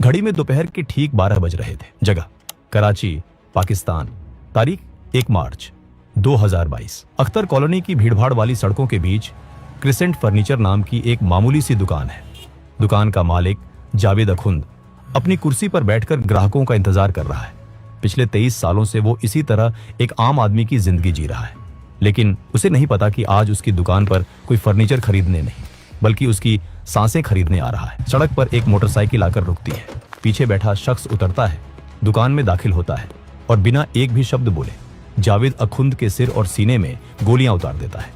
घड़ी में दोपहर के ठीक 12 बज रहे थे। जगह कराची, पाकिस्तान। तारीख 1 मार्च 2022। अख्तर कॉलोनी की भीड़भाड़ वाली सड़कों के बीच क्रिसेंट फर्नीचर नाम की एक मामूली सी दुकान है। दुकान का मालिक जावेद अखुंद अपनी कुर्सी पर बैठकर ग्राहकों का इंतजार कर रहा है। पिछले 23 सालों से वो इसी तरह एक आम आदमी की जिंदगी जी रहा है, लेकिन उसे नहीं पता कि आज उसकी दुकान पर कोई फर्नीचर खरीदने नहीं, बल्कि उसकी सांसें खरीदने आ रहा है। सड़क पर एक मोटरसाइकिल आकर रुकती है। पीछे बैठा शख्स उतरता है, दुकान में दाखिल होता है और बिना एक भी शब्द बोले जावेद अखुंद के सिर और सीने में गोलियां उतार देता है।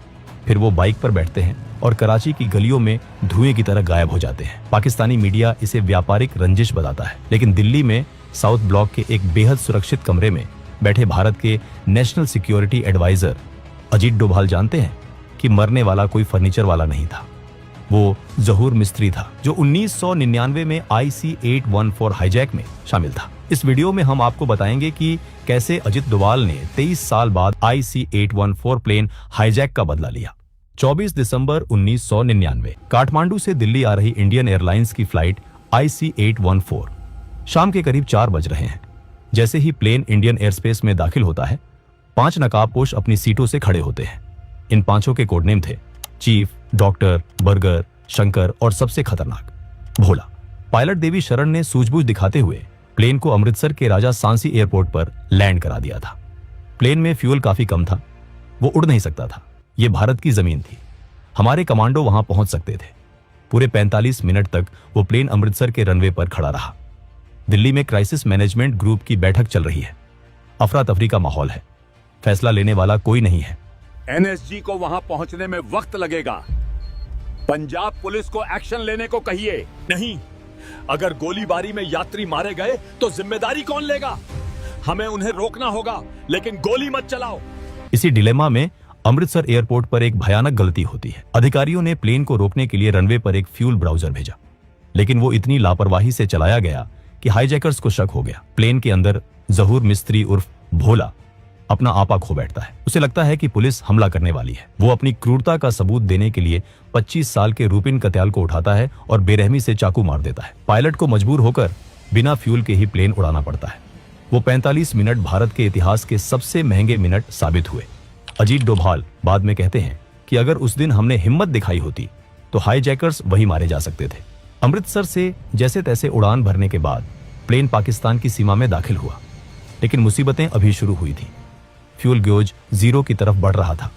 फिर वो बाइक पर बैठते हैं और कराची की गलियों में धुएं की तरह गायब हो जाते हैं। पाकिस्तानी मीडिया इसे व्यापारिक रंजिश बताता है, लेकिन दिल्ली में साउथ ब्लॉक के एक बेहद सुरक्षित कमरे में बैठे भारत के national security adviser Ajit Doval जानते हैं कि मरने वाला कोई फर्नीचर वाला नहीं था। वो जहूर मिस्त्री था, जो 1999 में IC-814 हाईजैक में शामिल था। इस वीडियो में हम आपको बताएंगे कि कैसे अजीत डोभाल ने 23 साल बाद IC-814 प्लेन हाईजैक का बदला लिया। 24 दिसंबर 1999 काठमांडू से दिल्ली आ रही इंडियन एयरलाइंस की फ्लाइट IC-814 शाम के करीब 4 बज रहे हैं। जैसे ही प्लेन इंडियन एयरस्पेस में दाखिल होता है, 5 नकाबपोश अपनी सीटों से खड़े होते हैं। इन 5 के कोडनेम थे चीफ, डॉक्टर, बर्गर, शंकर और सबसे खतरनाक भोला। पायलट देवी शरण ने सूझबूझ दिखाते हुए प्लेन को अमृतसर के राजा सांसी एयरपोर्ट पर लैंड करा दिया था। प्लेन में फ्यूल काफी कम था, वो उड़ नहीं सकता था। ये भारत की जमीन थी, हमारे कमांडो वहां पहुंच सकते थे। पूरे 45 मिनट तक वो प्लेन अमृतसर के रनवे पर खड़ा रहा। दिल्ली में क्राइसिस मैनेजमेंट ग्रुप की बैठक चल रही है। अफरा तफरी का माहौल है, फैसला लेने वाला कोई नहीं है। NSG को वहां पहुंचने में वक्त लगेगा। पंजाब पुलिस को एक्शन लेने को कहिए। नहीं, अगर गोलीबारी में यात्री मारे गए तो जिम्मेदारी कौन लेगा? हमें उन्हें रोकना होगा, लेकिन गोली मत चलाओ। इसी डिलेमा में अमृतसर एयरपोर्ट पर एक भयानक गलती होती है। अधिकारियों ने प्लेन को रोकने के लिए रनवे पर एक फ्यूल ब्राउजर भेजा, लेकिन वो इतनी लापरवाही से चलाया गया कि हाईजैकर्स को शक हो गया। प्लेन के अंदर जहूर मिस्त्री उर्फ भोला अपना आपा खो बैठता है। उसे लगता है कि पुलिस हमला करने वाली है। वो अपनी क्रूरता का सबूत देने के लिए 25 साल के रूपिन कत्याल को उठाता है और बेरहमी से चाकू मार देता है। पायलट को मजबूर होकर बिना फ्यूल के ही प्लेन उड़ाना पड़ता है। वो 45 मिनट भारत के इतिहास के सबसे महंगे मिनट साबित हुए। अजीत डोभाल बाद में कहते हैं कि अगर उस दिन हमने हिम्मत दिखाई होती तो हाईजैकर्स वहीं मारे जा सकते थे। अमृतसर से जैसे तैसे उड़ान भरने के बाद प्लेन पाकिस्तान की सीमा में दाखिल हुआ, लेकिन मुसीबतें अभी शुरू हुई थी। फ्यूल ग्योज 0 की तरफ बढ़ रहा था।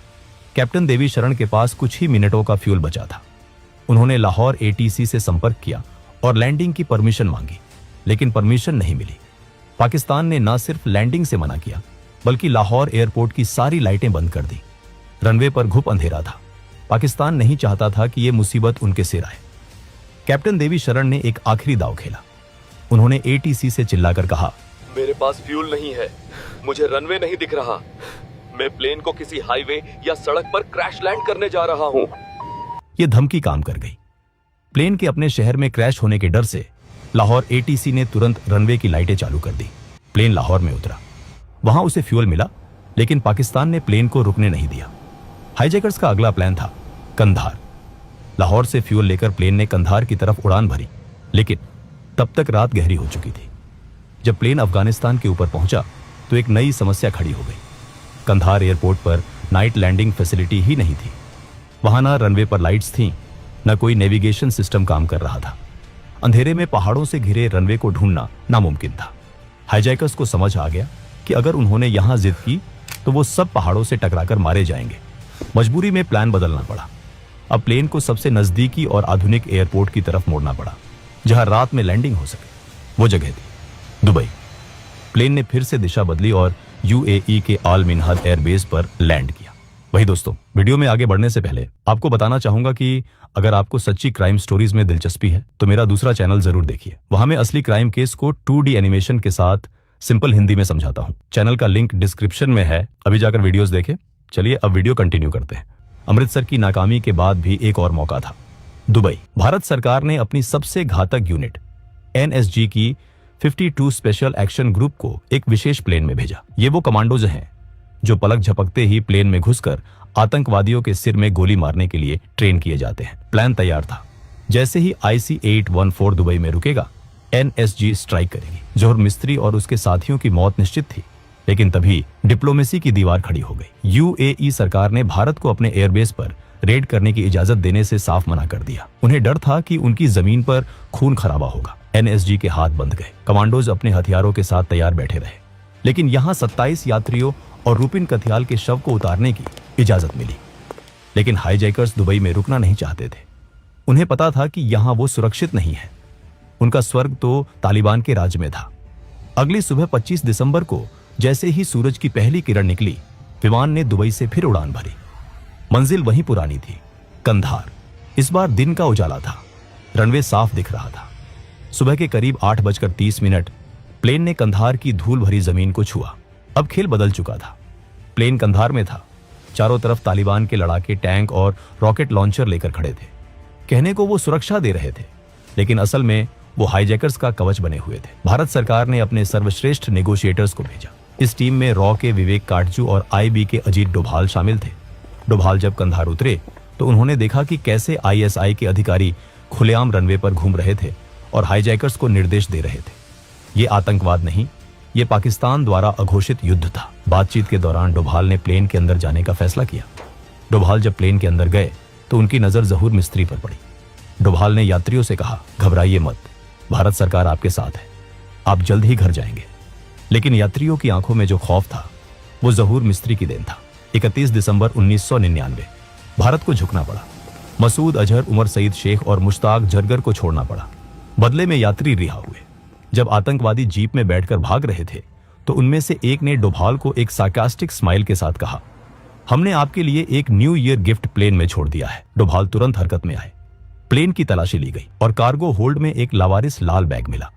कैप्टन देवी शरण के पास कुछ ही मिनटों का फ्यूल बचा था। उन्होंने लाहौर ATC से संपर्क किया और लैंडिंग की परमिशन मांगी, लेकिन परमिशन नहीं मिली। पाकिस्तान ने न सिर्फ लैंडिंग से मना किया, बल्कि लाहौर एयरपोर्ट की सारी लाइटें बंद कर दी। रनवे पर घुप अंधेरा था। पाकिस्तान नहीं चाहता था कि यह मुसीबत उनके सिर आए। कैप्टन देवी शरण ने एक आखिरी दांव खेला। उन्होंने ATC से चिल्लाकर कहा, मेरे पास फ्यूल नहीं है, मुझे रनवे नहीं दिख रहा, मैं प्लेन को किसी हाईवे या सड़क पर क्रैश लैंड करने जा रहा हूं। यह धमकी काम कर गई। प्लेन के अपने शहर में क्रैश होने के डर से लाहौर ATC ने तुरंत रनवे की लाइटें चालू कर दी। प्लेन लाहौर में उतरा। वहां उसे फ्यूल मिला, लेकिन पाकिस्तान ने प्लेन को रुकने नहीं दिया। हाईजैकर्स का अगला प्लान था कंधार। लाहौर से फ्यूल लेकर प्लेन ने कंधार की तरफ उड़ान भरी, लेकिन तब तक रात गहरी हो चुकी थी। जब प्लेन अफगानिस्तान के ऊपर पहुंचा तो एक नई समस्या खड़ी हो गई। कंधार एयरपोर्ट पर नाइट लैंडिंग फैसिलिटी ही नहीं थी। वहां ना रनवे पर लाइट्स थीं, न कोई नेविगेशन सिस्टम काम कर रहा था। अंधेरे में पहाड़ों से घिरे रनवे को ढूंढना नामुमकिन था। हाईजैकर्स को समझ आ गया कि अगर उन्होंने यहां जिद की तो वो सब पहाड़ों से टकराकर मारे जाएंगे। मजबूरी में प्लान बदलना पड़ा। अब प्लेन को सबसे नजदीकी और आधुनिक एयरपोर्ट की तरफ मोड़ना पड़ा, जहां रात में लैंडिंग हो सके। वो जगह थी दुबई। प्लेन ने फिर से दिशा बदली और UAE के आल मिनहाद एयरबेस पर लैंड किया। वही दोस्तों, वीडियो में आगे बढ़ने से पहले आपको बताना चाहूंगा कि अगर आपको सच्ची क्राइम स्टोरीज में दिलचस्पी है तो मेरा दूसरा चैनल जरूर देखिए। वहां मैं असली क्राइम केस को 2D एनिमेशन के साथ सिंपल हिंदी में समझाता हूं। चैनल का लिंक डिस्क्रिप्शन में है, अभी जाकर वीडियोस देखें। चलिए अब वीडियो कंटिन्यू करते हैं। अमृतसर की नाकामी के बाद भी एक और मौका था, दुबई। भारत सरकार ने अपनी सबसे घातक यूनिट NSG की 52 स्पेशल एक्शन ग्रुप को एक विशेष प्लेन में भेजा। ये वो कमांडोज हैं जो पलक झपकते ही प्लेन में घुसकर आतंकवादियों के सिर में गोली मारने के लिए ट्रेन किए जाते हैं। प्लान तैयार था। जैसे ही IC-814 दुबई में रुकेगा, एनएसजी स्ट्राइक करेगी। जौहर मिस्त्री और उसके साथियों की मौत निश्चित थी, लेकिन तभी डिप्लोमेसी की दीवार खड़ी हो गई। यूएई सरकार ने भारत को अपने एयरबेस पर रेड करने की इजाजत देने से साफ मना कर दिया। उन्हें डर था कि उनकी जमीन पर खून खराबा होगा। एनएसजी के हाथ बंध गए। कमांडोज अपने हथियारों के साथ तैयार बैठे रहे, लेकिन यहाँ 27 यात्रियों और रुपिन कथियाल के शव को उतारने की इजाजत मिली। लेकिन हाईजैकर्स दुबई में रुकना नहीं चाहते थे। उन्हें पता था कि यहाँ वो सुरक्षित नहीं है। उनका स्वर्ग तो तालिबान के राज्य में था। अगली सुबह 25 दिसंबर को जैसे ही सूरज की पहली किरण निकली, विमान ने दुबई से फिर उड़ान भरी। मंजिल वही पुरानी थी, कंधार। इस बार दिन का उजाला था, रनवे साफ दिख रहा था। सुबह के करीब 8:30 प्लेन ने कंधार की धूल भरी जमीन को छुआ। अब खेल बदल चुका था। प्लेन कंधार में था। चारों तरफ तालिबान के लड़ाके टैंक और रॉकेट लॉन्चर लेकर खड़े थे। कहने को वो सुरक्षा दे रहे थे, लेकिन असल में वो हाईजैकर्स का कवच बने हुए थे। भारत सरकार ने अपने सर्वश्रेष्ठ नेगोशिएटर्स को भेजा। इस टीम में रॉ के विवेक काटजू और आईबी के अजीत डोभाल शामिल थे। डोभाल जब कंधार उतरे तो उन्होंने देखा कि कैसे आईएसआई के अधिकारी खुलेआम रनवे पर घूम रहे थे और हाईजैकर्स को निर्देश दे रहे थे। ये आतंकवाद नहीं, ये पाकिस्तान द्वारा अघोषित युद्ध था। बातचीत के दौरान डोभाल ने प्लेन के अंदर जाने का फैसला किया। डोभाल जब प्लेन के अंदर गए तो उनकी नजर जहूर मिस्त्री पर पड़ी। डोभाल ने यात्रियों से कहा, घबराइए मत, भारत सरकार आपके साथ है, आप जल्द ही घर जाएंगे। लेकिन यात्रियों की आंखों में जो खौफ था वो जहूर मिस्त्री की देन था। 31 दिसंबर 1999 भारत को झुकना पड़ा। मसूद अजहर, उमर सईद शेख और मुश्ताक जरगर को छोड़ना पड़ा। बदले में यात्री रिहा हुए। जब आतंकवादी जीप में बैठकर भाग रहे थे तो उनमें से एक ने डोभाल को एक सार्कास्टिक स्माइल के साथ कहा, हमने आपके लिए एक न्यू ईयर गिफ्ट प्लेन में छोड़ दिया है। डोभाल तुरंत हरकत में आए। प्लेन की तलाशी ली गई और कार्गो होल्ड में एक लावारिस लाल बैग मिला।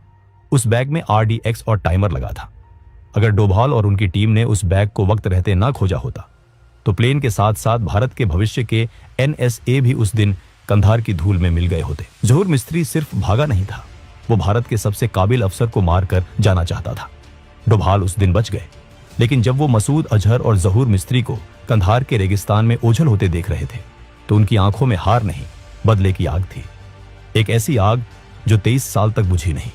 उस बैग में RDX और टाइमर लगा था। अगर डोभाल और उनकी टीम ने उस बैग को वक्त रहते ना खोजा होता तो प्लेन के साथ साथ भारत के भविष्य के NSA भी उस दिन कंधार की धूल में मिल गए होते। जहूर मिस्त्री सिर्फ भागा नहीं था, वो भारत के सबसे काबिल अफसर को मारकर जाना चाहता था। डोभाल उस दिन बच गए, लेकिन जब वो मसूद अजहर और जहूर मिस्त्री को कंधार के रेगिस्तान में ओझल होते देख रहे थे तो उनकी आंखों में हार नहीं, बदले की आग थी। एक ऐसी आग जो 23 साल तक बुझी नहीं।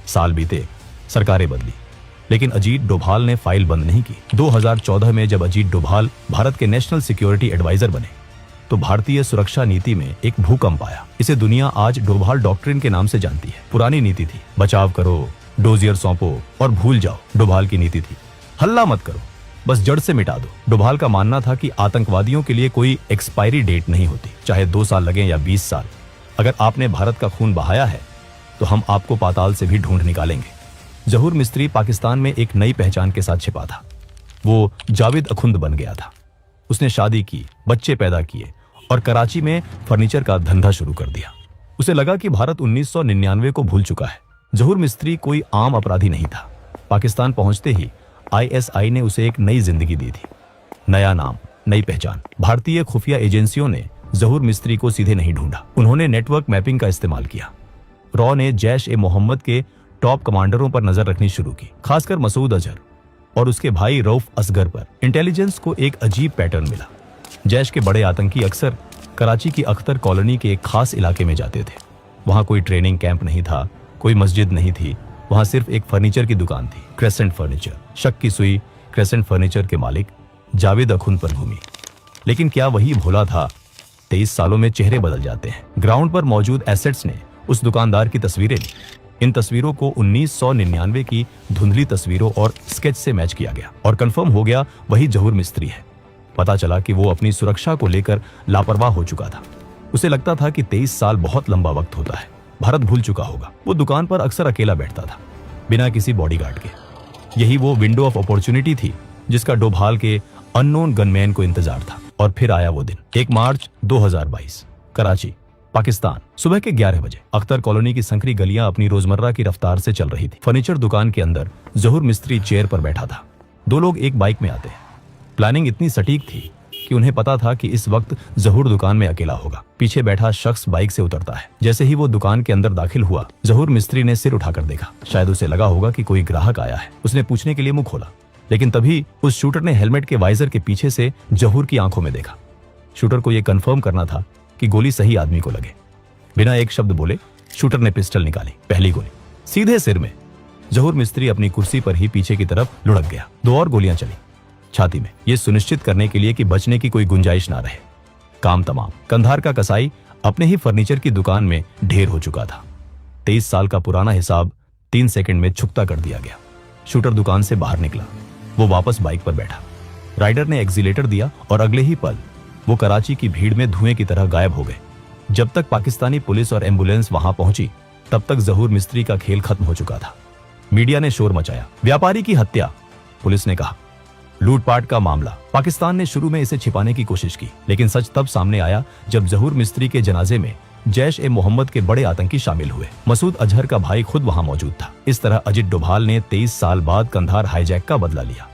साल बीते, सरकारें बदली, लेकिन अजीत डोभाल ने फाइल बंद नहीं की। 2014 में जब अजीत डोभाल भारत के नेशनल सिक्योरिटी एडवाइजर बने तो भारतीय सुरक्षा नीति में एक भूकंप आया। इसे दुनिया आज डोभाल डॉक्ट्रिन के नाम से जानती है। पुरानी नीति थी, बचाव करो, डोजियर सौंपो और भूल जाओ। डोभाल की नीति थी, हल्ला मत करो, बस जड़ से मिटा दो। डोभाल का मानना था कि आतंकवादियों के लिए कोई एक्सपायरी डेट नहीं होती, चाहे 2 साल लगे या 20 साल। अगर आपने भारत का खून बहाया है तो हम आपको पाताल से भी ढूंढ निकालेंगे। जहूर मिस्त्री पाकिस्तान में एक नई पहचान के साथ छिपा था। वो जावेद अखुंद बन गया था। उसने शादी की, बच्चे पैदा किए और कराची में फर्नीचर का धंधा शुरू कर दिया। उसे लगा कि भारत 1999 को भूल चुका है। जहूर मिस्त्री कोई आम अपराधी नहीं था। पाकिस्तान पहुंचते ही ISI ने उसे एक नई जिंदगी दी थी, नया नाम, नई पहचान। भारतीय खुफिया एजेंसियों ने जहूर मिस्त्री को सीधे नहीं ढूंढा, उन्होंने नेटवर्क मैपिंग का इस्तेमाल किया। रॉ ने जैश-ए-मोहम्मद के टॉप कमांडरों पर नजर रखनी शुरू की, खासकर मसूद अजहर और उसके भाई रऊफ असगर पर। इंटेलिजेंस को एक अजीब पैटर्न मिला। जैश के बड़े आतंकी अक्सर कराची की अख्तर कॉलोनी के एक खास इलाके में जाते थे। वहां कोई ट्रेनिंग कैंप नहीं था, कोई मस्जिद नहीं थी, वहां सिर्फ एक फर्नीचर की दुकान थी, क्रेसेंट फर्नीचर। शक की सुई क्रेसेंट फर्नीचर के मालिक जावेद अखुंद पर घूमी। लेकिन क्या वही भोला था? 23 सालों में चेहरे बदल जाते हैं। ग्राउंड पर मौजूद एसेट्स ने उस दुकानदार की तस्वीरें ली। इन तस्वीरों को 1999 की धुंधली तस्वीरों और स्केच से मैच किया गया और कंफर्म हो गया वही जहूर मिस्त्री है। पता चला कि वो अपनी सुरक्षा को लेकर लापरवाह हो चुका था। उसे लगता था कि 23 साल बहुत लंबा वक्त होता है, भारत भूल चुका होगा। वो दुकान पर अक्सर अकेला बैठता था, बिना किसी बॉडीगार्ड के। यही वो विंडो ऑफ अपॉर्चुनिटी थी जिसका डोभाल के अननोन गनमैन को इंतजार था। और फिर आया वो दिन, 1 मार्च 2022, कराची, पाकिस्तान। सुबह के 11 बजे अख्तर कॉलोनी की संकरी गलियां अपनी रोजमर्रा की रफ्तार से चल रही थी। फर्नीचर दुकान के अंदर जहूर मिस्त्री चेयर पर बैठा था। 2 लोग एक बाइक में आते हैं। प्लानिंग इतनी सटीक थी कि उन्हें पता था कि इस वक्त जहूर दुकान में अकेला होगा। पीछे बैठा शख्स बाइक से उतरता है। जैसे ही वो दुकान के अंदर दाखिल हुआ, जहूर मिस्त्री ने सिर उठाकर देखा। शायद उसे लगा होगा कि कोई ग्राहक आया है। उसने पूछने के लिए मुंह खोला, लेकिन तभी उस शूटर ने हेलमेट के वाइजर के पीछे से जहूर की आंखों में देखा। शूटर को यह कंफर्म करना था कि गोली सही आदमी को लगे। बिना एक शब्द बोले शूटर ने पिस्टल निकाली। पहली गोली सीधे सिर में। जहूर मिस्त्री अपनी कुर्सी पर ही पीछे की तरफ लुढ़क गया। 2 और गोलियां चली छाती में, यह सुनिश्चित करने के लिए कि बचने की कोई गुंजाइश ना रहे। काम तमाम। कंधार का कसाई अपने ही फर्नीचर की दुकान में ढेर हो चुका था। 23 साल का पुराना हिसाब 3 सेकंड में चुकता कर दिया गया। शूटर दुकान से बाहर निकला। वो वापस बाइक पर बैठा। राइडर ने एक्सीलेटर दिया और अगले ही पल वो कराची की भीड़ में धुएं की तरह गायब हो गए। जब तक पाकिस्तानी पुलिस और एम्बुलेंस वहां पहुंची तब तक जहूर मिस्त्री का खेल खत्म हो चुका था। मीडिया ने शोर मचाया। व्यापारी की हत्या, पुलिस ने कहा। लूटपाट का मामला। पाकिस्तान ने शुरू में इसे छिपाने की कोशिश की, लेकिन सच तब सामने आया जब जहूर मिस्त्री के जनाजे में जैश-ए-मोहम्मद के बड़े आतंकी शामिल हुए। मसूद अजहर का भाई खुद वहां मौजूद था। इस तरह अजित डोभाल ने 23 साल बाद कंधार हाईजैक का बदला लिया।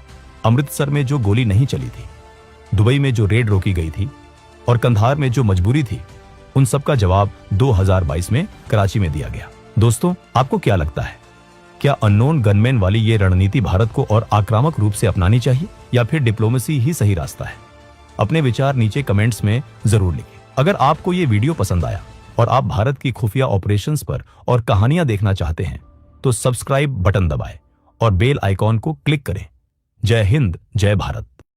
अमृतसर में जो गोली नहीं चली थी, दुबई में जो रेड रोकी गई थी और कंधार में जो मजबूरी थी, उन सब का जवाब 2022 में कराची में दिया गया। दोस्तों, आपको क्या लगता है? क्या अननोन गनमैन वाली ये रणनीति भारत को और आक्रामक रूप से अपनानी चाहिए या फिर डिप्लोमेसी ही सही रास्ता है? अपने विचार नीचे कमेंट्स में जरूर लिखें। अगर आपको ये वीडियो पसंद आया और आप भारत की खुफिया ऑपरेशंस पर और कहानियां देखना चाहते हैं तो सब्सक्राइब बटन दबाएं और बेल आइकॉन को क्लिक करें। जय हिंद, जय भारत।